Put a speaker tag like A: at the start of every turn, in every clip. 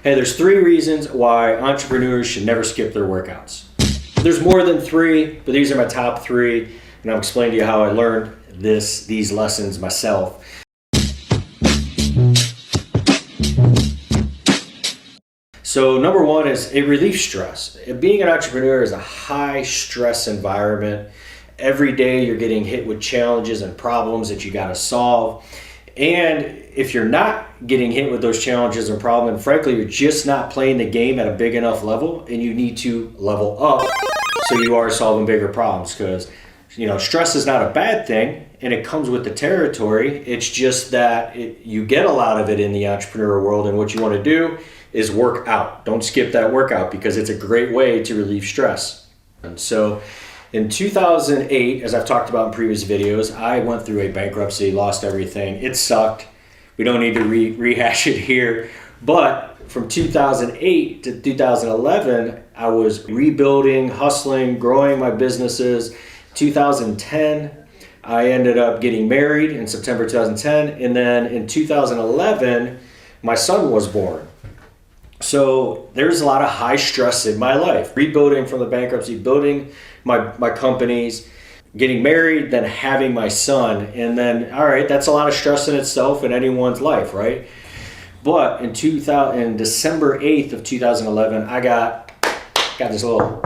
A: Hey, there's 3 reasons why entrepreneurs should never skip their workouts. There's more than 3, but these are my top 3, and I'll explain to you how I learned these lessons myself. So number 1 is it relieves stress. Being an entrepreneur is a high stress environment. Every day you're getting hit with challenges and problems that you got to solve. And if you're not getting hit with those challenges and problems, and frankly, you're just not playing the game at a big enough level, and you need to level up so you are solving bigger problems. Because, stress is not a bad thing, and it comes with the territory. It's just that you get a lot of it in the entrepreneur world, and what you want to do is work out. Don't skip that workout because it's a great way to relieve stress. And so in 2008, as I've talked about in previous videos, I went through a bankruptcy, lost everything. It sucked. We don't need to rehash it here. But from 2008 to 2011, I was rebuilding, hustling, growing my businesses. 2010, I ended up getting married in September 2010. And then in 2011, my son was born. So there's a lot of high stress in my life. Rebuilding from the bankruptcy, building my companies, getting married, then having my son. And then, all right, that's a lot of stress in itself in anyone's life, right? But in December 8th of 2011, I got this little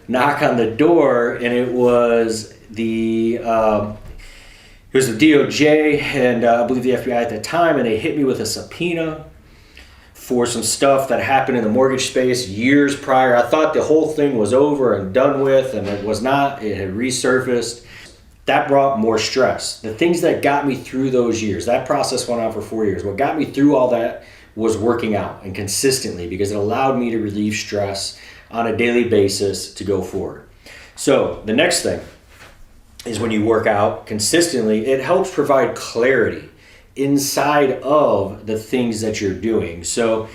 A: knock on the door, and it was the DOJ and I believe the FBI at the time, and they hit me with a subpoena for some stuff that happened in the mortgage space years prior. I thought the whole thing was over and done with, and it was not. It had resurfaced. That brought more stress. The things that got me through those years, that process went on for 4 years. What got me through all that was working out and consistently, because it allowed me to relieve stress on a daily basis to go forward. So the next thing is when you work out consistently, it helps provide clarity inside of the things that you're doing. So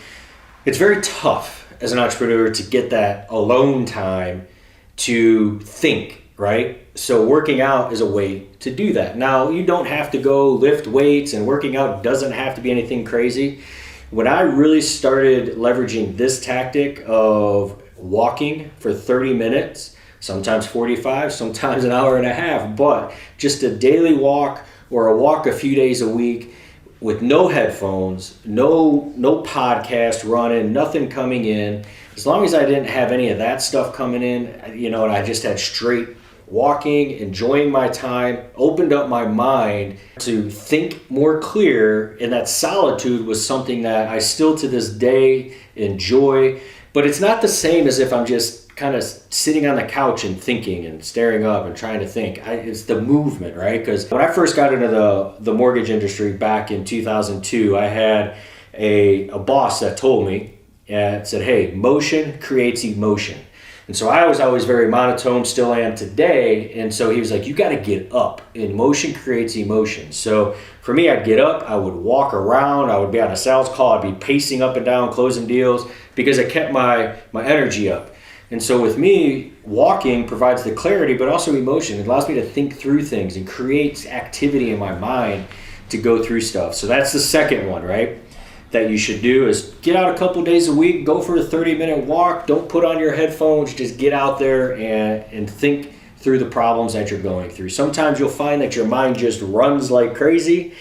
A: it's very tough as an entrepreneur to get that alone time to think, right? So working out is a way to do that. Now, you don't have to go lift weights, and working out doesn't have to be anything crazy. When I really started leveraging this tactic of walking for 30 minutes, sometimes 45, sometimes an hour and a half, but just a daily walk or a walk a few days a week with no headphones, no podcast running, nothing coming in. As long as I didn't have any of that stuff coming in, and I just had straight walking, enjoying my time, opened up my mind to think more clear, and that solitude was something that I still to this day enjoy. But it's not the same as if I'm just kind of sitting on the couch and thinking and staring up and trying to think. It's the movement, right? Because when I first got into the mortgage industry back in 2002, I had a boss that told me, and said, hey, motion creates emotion. And so I was always very monotone, still am today. And so he was like, you got to get up, and motion creates emotion. So for me, I'd get up, I would walk around, I would be on a sales call, I'd be pacing up and down, closing deals, because it kept my energy up. And so with me, walking provides the clarity, but also emotion. It allows me to think through things and creates activity in my mind to go through stuff. So that's the second one, right? That you should do is get out a couple days a week, go for a 30-minute walk. Don't put on your headphones, just get out there and think through the problems that you're going through. Sometimes you'll find that your mind just runs like crazy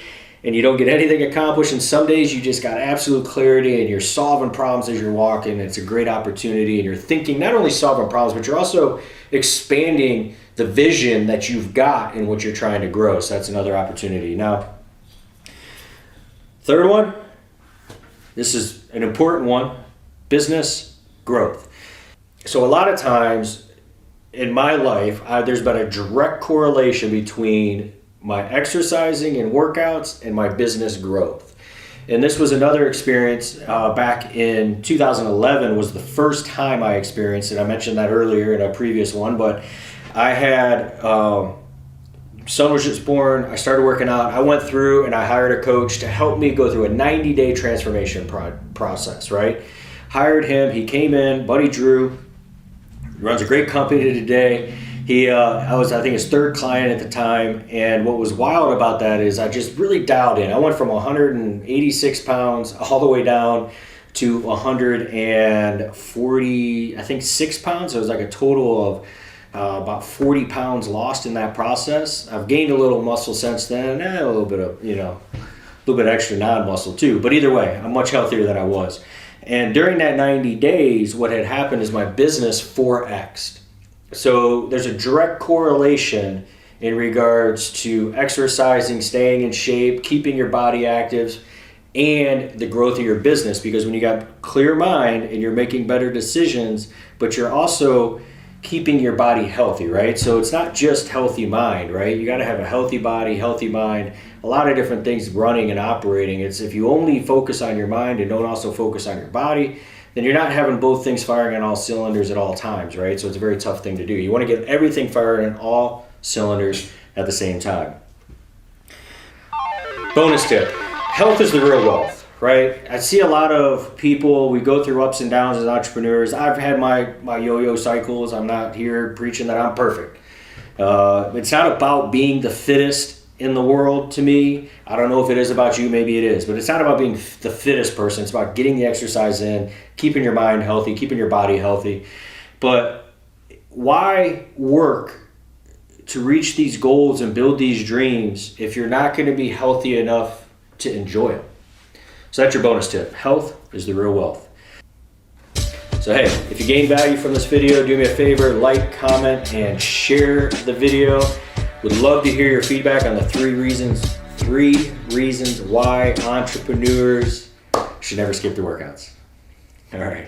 A: and you don't get anything accomplished. And some days you just got absolute clarity and you're solving problems as you're walking. It's a great opportunity, and you're thinking, not only solving problems, but you're also expanding the vision that you've got in what you're trying to grow. So that's another opportunity. Now, third one, this is an important one, business growth. So a lot of times in my life, there's been a direct correlation between my exercising and workouts and my business growth. And this was another experience back in 2011 was the first time I experienced it. I mentioned that earlier in a previous one, but I had, son was just born, I started working out, I went through and I hired a coach to help me go through a 90-day transformation process, right? Hired him, he came in, Buddy Drew, runs a great company today. I was, I think, his third client at the time, and what was wild about that is I just really dialed in. I went from 186 pounds all the way down to 140, I think 6 pounds. So it was like a total of about 40 pounds lost in that process. I've gained a little muscle since then, a little bit of, a little bit extra non-muscle too. But either way, I'm much healthier than I was. And during that 90 days, what had happened is my business 4x'd. So there's a direct correlation in regards to exercising, staying in shape, keeping your body active, and the growth of your business. Because when you got clear mind and you're making better decisions, but you're also keeping your body healthy, right? So it's not just healthy mind, right? You got to have a healthy body, healthy mind, a lot of different things running and operating. It's if you only focus on your mind and don't also focus on your body, then you're not having both things firing on all cylinders at all times, right? So it's a very tough thing to do. You want to get everything firing on all cylinders at the same time. Bonus tip, health is the real wealth. Right? I see a lot of people, we go through ups and downs as entrepreneurs. I've had my yo-yo cycles. I'm not here preaching that I'm perfect. It's not about being the fittest in the world to me. I don't know if it is about you, maybe it is, but it's not about being the fittest person. It's about getting the exercise in, keeping your mind healthy, keeping your body healthy. But why work to reach these goals and build these dreams if you're not going to be healthy enough to enjoy them? So that's your bonus tip. Health is the real wealth. So hey, if you gain value from this video, do me a favor, like, comment, and share the video. Would love to hear your feedback on the three reasons why entrepreneurs should never skip their workouts. All right.